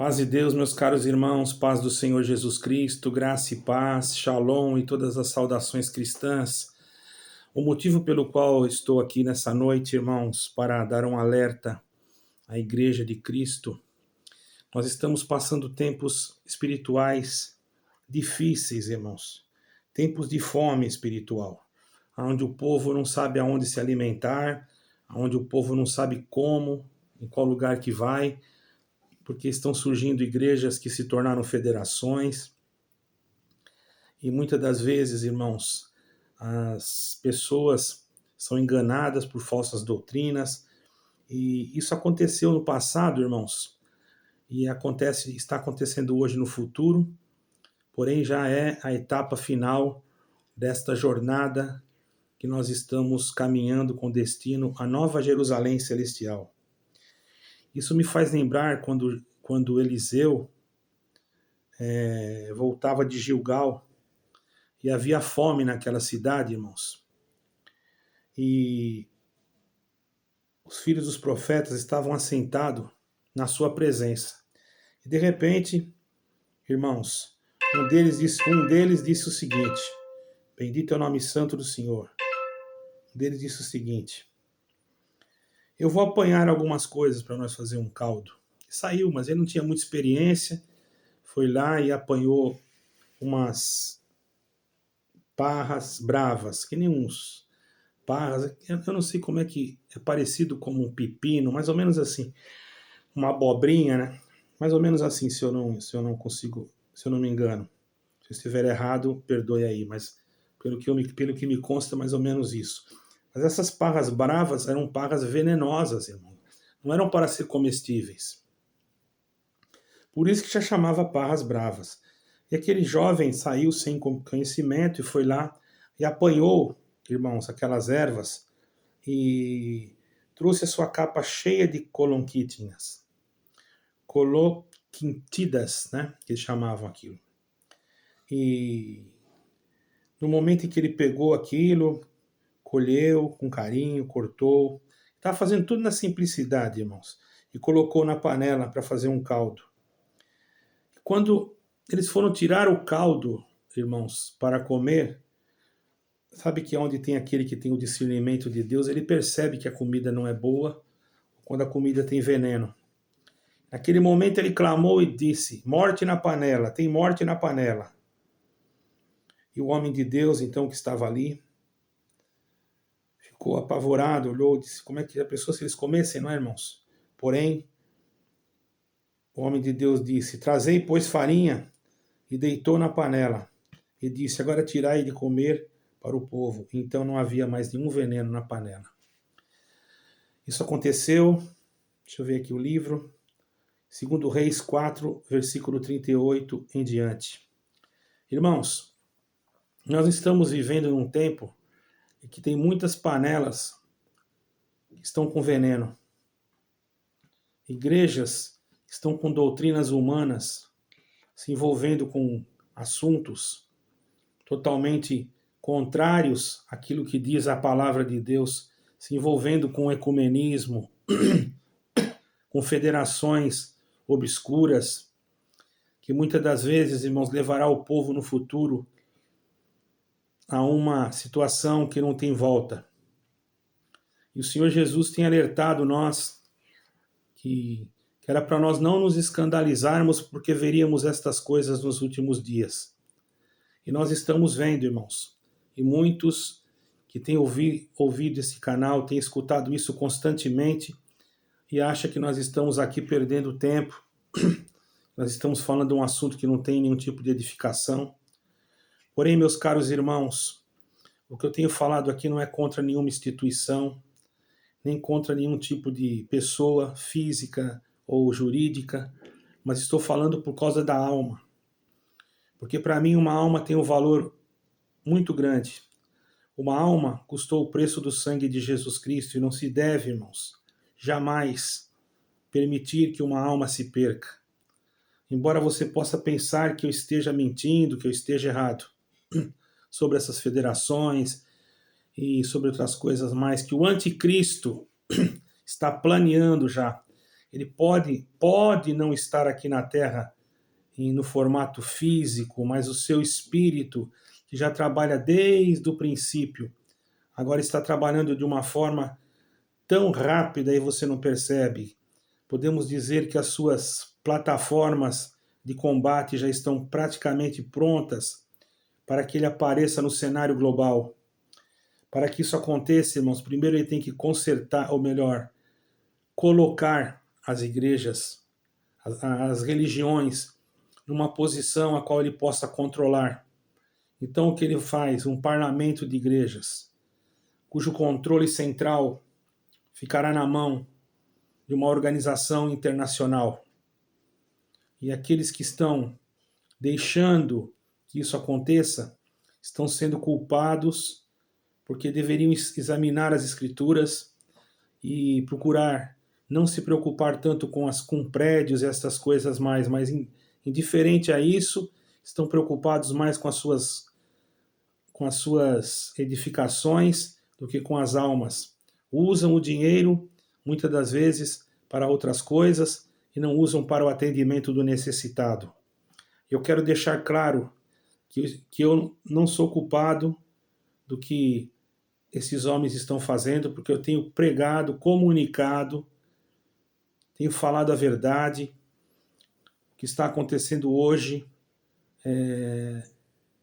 Paz de Deus, meus caros irmãos, paz do Senhor Jesus Cristo, graça e paz, shalom e todas as saudações cristãs. O motivo pelo qual estou aqui nessa noite, irmãos, para dar um alerta à Igreja de Cristo. Nós estamos passando tempos espirituais difíceis, irmãos. Tempos de fome espiritual, onde o povo não sabe aonde se alimentar, onde o povo não sabe como, em qual lugar que vai, porque estão surgindo igrejas que se tornaram federações. E muitas das vezes, irmãos, as pessoas são enganadas por falsas doutrinas. E isso aconteceu no passado, irmãos, e está acontecendo hoje no futuro, porém já é a etapa final desta jornada que nós estamos caminhando com destino à Nova Jerusalém Celestial. Isso me faz lembrar quando Eliseu voltava de Gilgal e havia fome naquela cidade, irmãos. E os filhos dos profetas estavam assentados na sua presença. E de repente, irmãos, um deles disse o seguinte: bendito é o nome santo do Senhor. Um deles disse o seguinte: eu vou apanhar algumas coisas para nós fazer um caldo. Saiu, mas ele não tinha muita experiência. Foi lá e apanhou umas parras bravas, que nem uns parras. Eu não sei como é que é parecido como um pepino, mais ou menos assim. Uma abobrinha, né? Mais ou menos assim, se eu não me engano. Se eu estiver errado, perdoe aí, mas pelo que me consta, mais ou menos isso. Mas essas parras bravas eram parras venenosas, irmão. Não eram para ser comestíveis. Por isso que já chamava parras bravas. E aquele jovem saiu sem conhecimento e foi lá e apanhou, irmãos, aquelas ervas e trouxe a sua capa cheia de colonquítinas. Coloquintidas, né? Que eles chamavam aquilo. E no momento em que ele pegou aquilo, colheu com carinho, cortou, estava fazendo tudo na simplicidade, irmãos, e colocou na panela para fazer um caldo. Quando eles foram tirar o caldo, irmãos, para comer, sabe que onde tem aquele que tem o discernimento de Deus, ele percebe que a comida não é boa, quando a comida tem veneno. Naquele momento ele clamou e disse: morte na panela, tem morte na panela. E o homem de Deus, então, que estava ali, ficou apavorado, olhou e disse: como é que a pessoa, se eles comessem, não é, irmãos? Porém, o homem de Deus disse: trazei, pois, farinha, e deitou na panela. E disse: agora tirai de comer para o povo. Então não havia mais nenhum veneno na panela. Isso aconteceu, deixa eu ver aqui o livro, 2 Reis 4, versículo 38 em diante. Irmãos, nós estamos vivendo em um tempo em que tem muitas panelas que estão com veneno. Igrejas estão com doutrinas humanas, se envolvendo com assuntos totalmente contrários àquilo que diz a palavra de Deus, se envolvendo com ecumenismo, com federações obscuras, que muitas das vezes, irmãos, levará o povo no futuro a uma situação que não tem volta. E o Senhor Jesus tem alertado nós que era para nós não nos escandalizarmos porque veríamos estas coisas nos últimos dias. E nós estamos vendo, irmãos, e muitos que têm ouvido esse canal, têm escutado isso constantemente e acham que nós estamos aqui perdendo tempo, nós estamos falando de um assunto que não tem nenhum tipo de edificação. Porém, meus caros irmãos, o que eu tenho falado aqui não é contra nenhuma instituição, nem contra nenhum tipo de pessoa física ou jurídica, mas estou falando por causa da alma. Porque para mim uma alma tem um valor muito grande. Uma alma custou o preço do sangue de Jesus Cristo e não se deve, irmãos, jamais permitir que uma alma se perca. Embora você possa pensar que eu esteja mentindo, que eu esteja errado sobre essas federações e sobre outras coisas mais, que o anticristo está planeando já. Ele pode não estar aqui na Terra no formato físico, mas o seu espírito, que já trabalha desde o princípio, agora está trabalhando de uma forma tão rápida e você não percebe. Podemos dizer que as suas plataformas de combate já estão praticamente prontas para que ele apareça no cenário global. Para que isso aconteça, irmãos, primeiro ele tem que consertar, ou melhor, colocar as igrejas, as religiões, numa posição a qual ele possa controlar. Então, o que ele faz? Um parlamento de igrejas, cujo controle central ficará na mão de uma organização internacional. E aqueles que estão deixando que isso aconteça estão sendo culpados porque deveriam examinar as Escrituras e procurar não se preocupar tanto com prédios e essas coisas mais, mas indiferente a isso, estão preocupados mais com as suas edificações do que com as almas. Usam o dinheiro, muitas das vezes, para outras coisas e não usam para o atendimento do necessitado. Eu quero deixar claro que eu não sou culpado do que esses homens estão fazendo, porque eu tenho pregado, comunicado, tenho falado a verdade. O que está acontecendo hoje,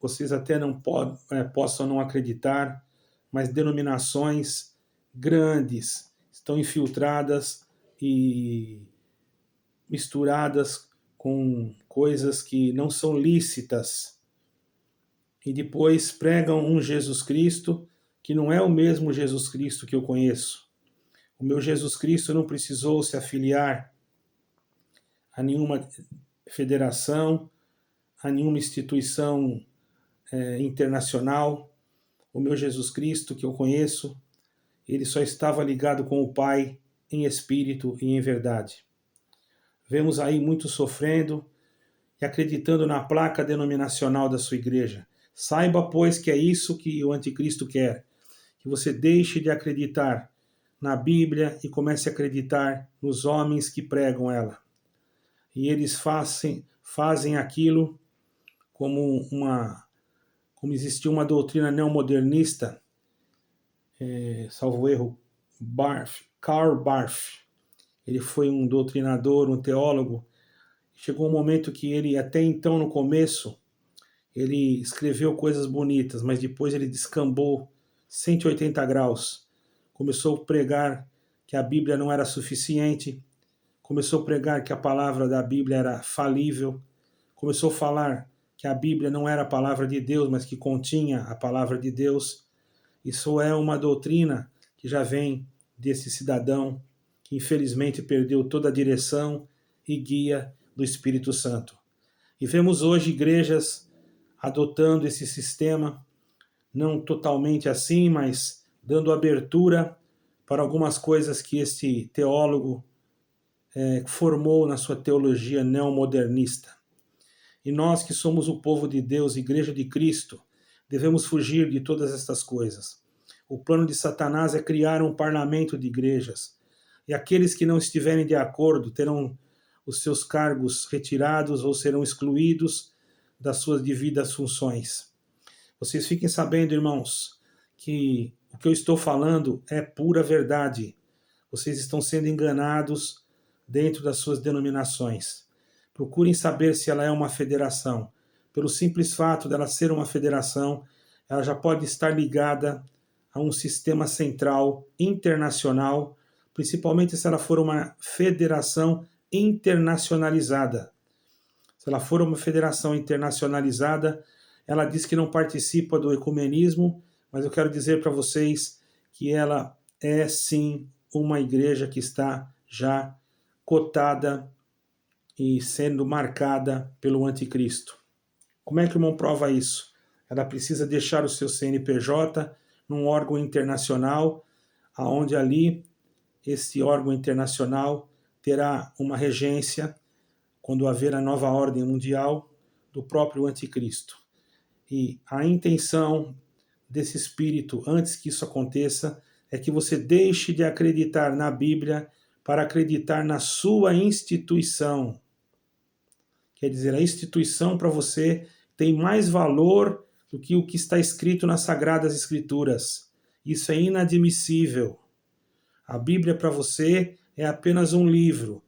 vocês até não possam não acreditar, mas denominações grandes estão infiltradas e misturadas com coisas que não são lícitas. E depois pregam um Jesus Cristo que não é o mesmo Jesus Cristo que eu conheço. O meu Jesus Cristo não precisou se afiliar a nenhuma federação, a nenhuma instituição internacional. O meu Jesus Cristo que eu conheço, ele só estava ligado com o Pai em espírito e em verdade. Vemos aí muitos sofrendo e acreditando na placa denominacional da sua igreja. Saiba, pois, que é isso que o anticristo quer, que você deixe de acreditar na Bíblia e comece a acreditar nos homens que pregam ela. E eles fazem aquilo como existia uma doutrina neomodernista, salvo erro, Karl Barth. Ele foi um doutrinador, um teólogo. Chegou um momento que ele, até então, no começo, ele escreveu coisas bonitas, mas depois ele descambou 180 graus. Começou a pregar que a Bíblia não era suficiente, começou a pregar que a palavra da Bíblia era falível, começou a falar que a Bíblia não era a palavra de Deus, mas que continha a palavra de Deus. Isso é uma doutrina que já vem desse cidadão que infelizmente perdeu toda a direção e guia do Espírito Santo. E vemos hoje igrejas adotando esse sistema, não totalmente assim, mas dando abertura para algumas coisas que este teólogo formou na sua teologia neomodernista. E nós que somos o povo de Deus, Igreja de Cristo, devemos fugir de todas estas coisas. O plano de Satanás é criar um parlamento de igrejas. E aqueles que não estiverem de acordo terão os seus cargos retirados ou serão excluídos das suas devidas funções. Vocês fiquem sabendo, irmãos, que o que eu estou falando é pura verdade. Vocês estão sendo enganados dentro das suas denominações. Procurem saber se ela é uma federação. Pelo simples fato dela ser uma federação, ela já pode estar ligada a um sistema central internacional, principalmente se ela for uma federação internacionalizada. Se ela for uma federação internacionalizada, ela diz que não participa do ecumenismo, mas eu quero dizer para vocês que ela é sim uma igreja que está já cotada e sendo marcada pelo anticristo. Como é que o irmão prova isso? Ela precisa deixar o seu CNPJ num órgão internacional, aonde ali esse órgão internacional terá uma regência, quando haver a nova ordem mundial, do próprio anticristo. E a intenção desse espírito, antes que isso aconteça, é que você deixe de acreditar na Bíblia para acreditar na sua instituição. Quer dizer, a instituição para você tem mais valor do que o que está escrito nas Sagradas Escrituras. Isso é inadmissível. A Bíblia para você é apenas um livro.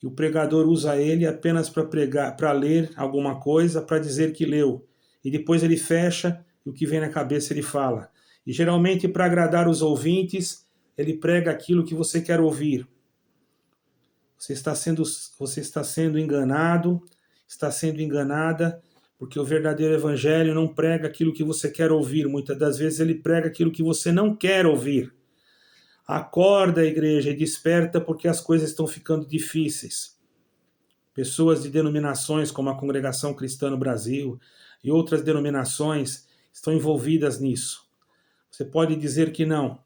E o pregador usa ele apenas para pregar, para ler alguma coisa, para dizer que leu. E depois ele fecha e o que vem na cabeça ele fala. E geralmente, para agradar os ouvintes, ele prega aquilo que você quer ouvir. Você está sendo enganado, está sendo enganada, porque o verdadeiro evangelho não prega aquilo que você quer ouvir. Muitas das vezes ele prega aquilo que você não quer ouvir. Acorda, igreja, e desperta, porque as coisas estão ficando difíceis. Pessoas de denominações como a Congregação Cristã no Brasil e outras denominações estão envolvidas nisso. Você pode dizer que não,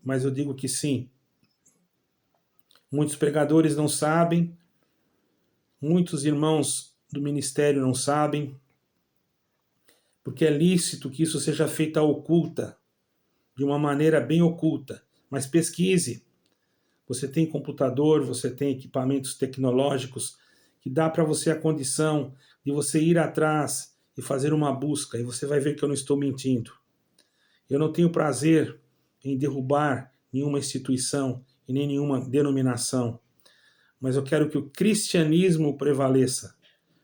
mas eu digo que sim. Muitos pregadores não sabem, muitos irmãos do ministério não sabem, porque é lícito que isso seja feito à oculta, de uma maneira bem oculta. Mas pesquise. Você tem computador, você tem equipamentos tecnológicos que dá para você a condição de você ir atrás e fazer uma busca, e você vai ver que eu não estou mentindo. Eu não tenho prazer em derrubar nenhuma instituição e nem nenhuma denominação, mas eu quero que o cristianismo prevaleça,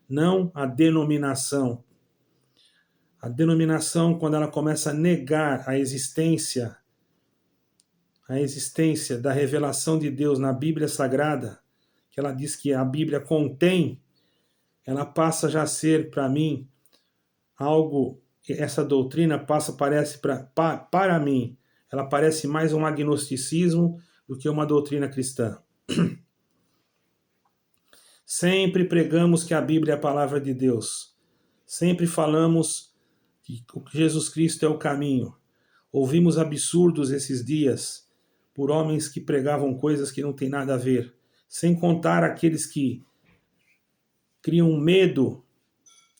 não a denominação. A denominação, quando ela começa a negar a existência da revelação de Deus na Bíblia Sagrada, que ela diz que a Bíblia contém, ela passa já a ser, para mim, algo, essa doutrina parece para mim, ela parece mais um agnosticismo do que uma doutrina cristã. Sempre pregamos que a Bíblia é a palavra de Deus. Sempre falamos que Jesus Cristo é o caminho. Ouvimos absurdos esses dias por homens que pregavam coisas que não têm nada a ver. Sem contar aqueles que criam medo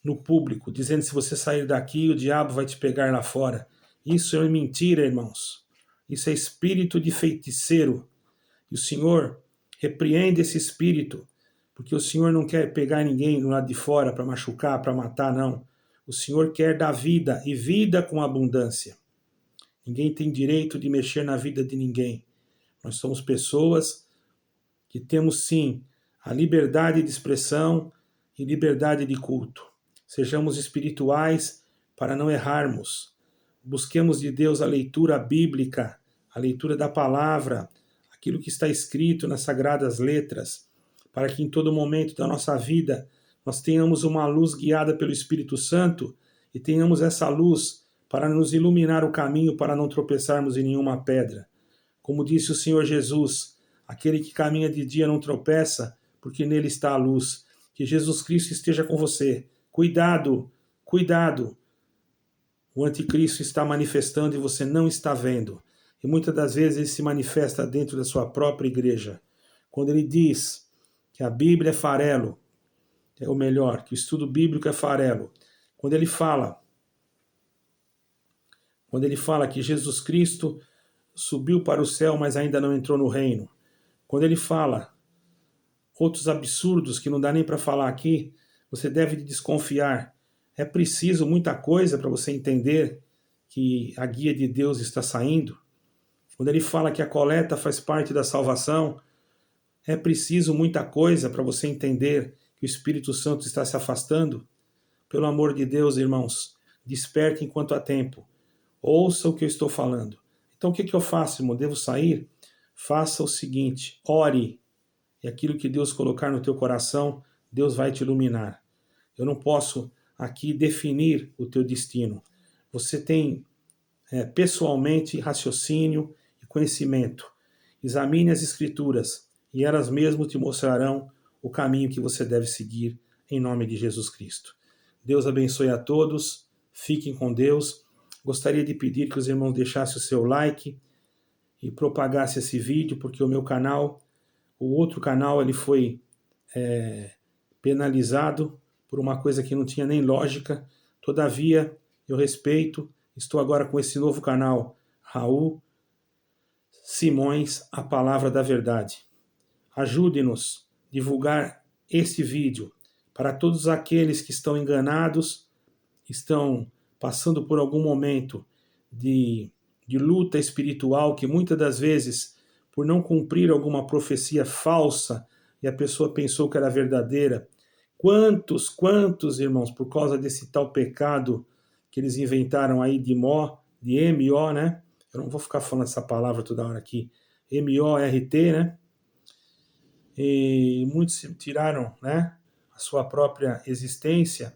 no público, dizendo que se você sair daqui, o diabo vai te pegar lá fora. Isso é mentira, irmãos. Isso é espírito de feiticeiro. E o Senhor repreende esse espírito, porque o Senhor não quer pegar ninguém do lado de fora para machucar, para matar, não. O Senhor quer dar vida, e vida com abundância. Ninguém tem direito de mexer na vida de ninguém. Nós somos pessoas que temos, sim, a liberdade de expressão e liberdade de culto. Sejamos espirituais para não errarmos. Busquemos de Deus a leitura bíblica, a leitura da palavra, aquilo que está escrito nas sagradas letras, para que em todo momento da nossa vida nós tenhamos uma luz guiada pelo Espírito Santo e tenhamos essa luz para nos iluminar o caminho para não tropeçarmos em nenhuma pedra. Como disse o Senhor Jesus, aquele que caminha de dia não tropeça, porque nele está a luz. Que Jesus Cristo esteja com você. Cuidado, cuidado. O anticristo está manifestando e você não está vendo. E muitas das vezes ele se manifesta dentro da sua própria igreja. Quando ele diz que a Bíblia é farelo, ou melhor, que o estudo bíblico é farelo. Quando ele fala que Jesus Cristo subiu para o céu, mas ainda não entrou no reino. Quando ele fala outros absurdos que não dá nem para falar aqui, você deve desconfiar. É preciso muita coisa para você entender que a guia de Deus está saindo. Quando ele fala que a coleta faz parte da salvação, é preciso muita coisa para você entender que o Espírito Santo está se afastando. Pelo amor de Deus, irmãos, desperte enquanto há tempo. Ouça o que eu estou falando. Então o que eu faço, irmão? Devo sair? Faça o seguinte, ore. E aquilo que Deus colocar no teu coração, Deus vai te iluminar. Eu não posso aqui definir o teu destino. Você tem pessoalmente raciocínio e conhecimento. Examine as Escrituras e elas mesmo te mostrarão o caminho que você deve seguir em nome de Jesus Cristo. Deus abençoe a todos. Fiquem com Deus. Gostaria de pedir que os irmãos deixassem o seu like e propagassem esse vídeo, porque o meu canal, o outro canal, ele foi penalizado por uma coisa que não tinha nem lógica. Todavia, eu respeito. Estou agora com esse novo canal, Raul Simões a palavra da verdade. Ajude-nos a divulgar este vídeo para todos aqueles que estão enganados, estão passando por algum momento de luta espiritual, que muitas das vezes, por não cumprir alguma profecia falsa, e a pessoa pensou que era verdadeira. Quantos, irmãos, por causa desse tal pecado que eles inventaram aí de M-O, né? Eu não vou ficar falando essa palavra toda hora aqui. M-O-R-T, né? E muitos tiraram, né, a sua própria existência.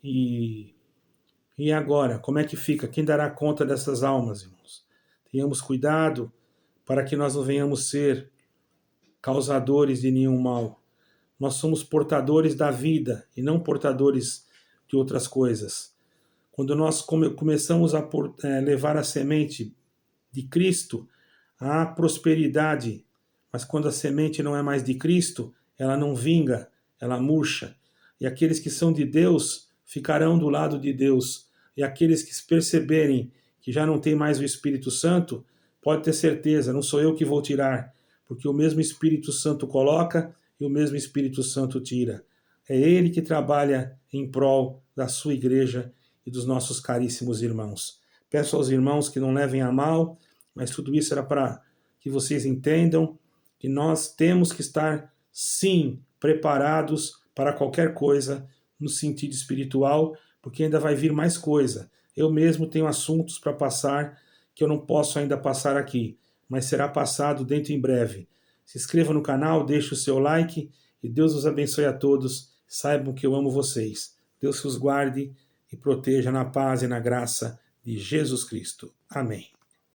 E agora, como é que fica? Quem dará conta dessas almas, irmãos? Tenhamos cuidado para que nós não venhamos ser causadores de nenhum mal. Nós somos portadores da vida e não portadores de outras coisas. Quando nós começamos a levar a semente de Cristo, há prosperidade, mas quando a semente não é mais de Cristo, ela não vinga, ela murcha. E aqueles que são de Deus ficarão do lado de Deus. E aqueles que perceberem que já não tem mais o Espírito Santo, pode ter certeza, não sou eu que vou tirar, porque o mesmo Espírito Santo coloca e o mesmo Espírito Santo tira. É Ele que trabalha em prol da sua igreja e dos nossos caríssimos irmãos. Peço aos irmãos que não levem a mal, mas tudo isso era para que vocês entendam que nós temos que estar, sim, preparados para qualquer coisa no sentido espiritual, porque ainda vai vir mais coisa. Eu mesmo tenho assuntos para passar que eu não posso ainda passar aqui, mas será passado dentro em breve. Se inscreva no canal, deixe o seu like e Deus os abençoe a todos. Saibam que eu amo vocês. Deus os guarde e proteja na paz e na graça de Jesus Cristo. Amém.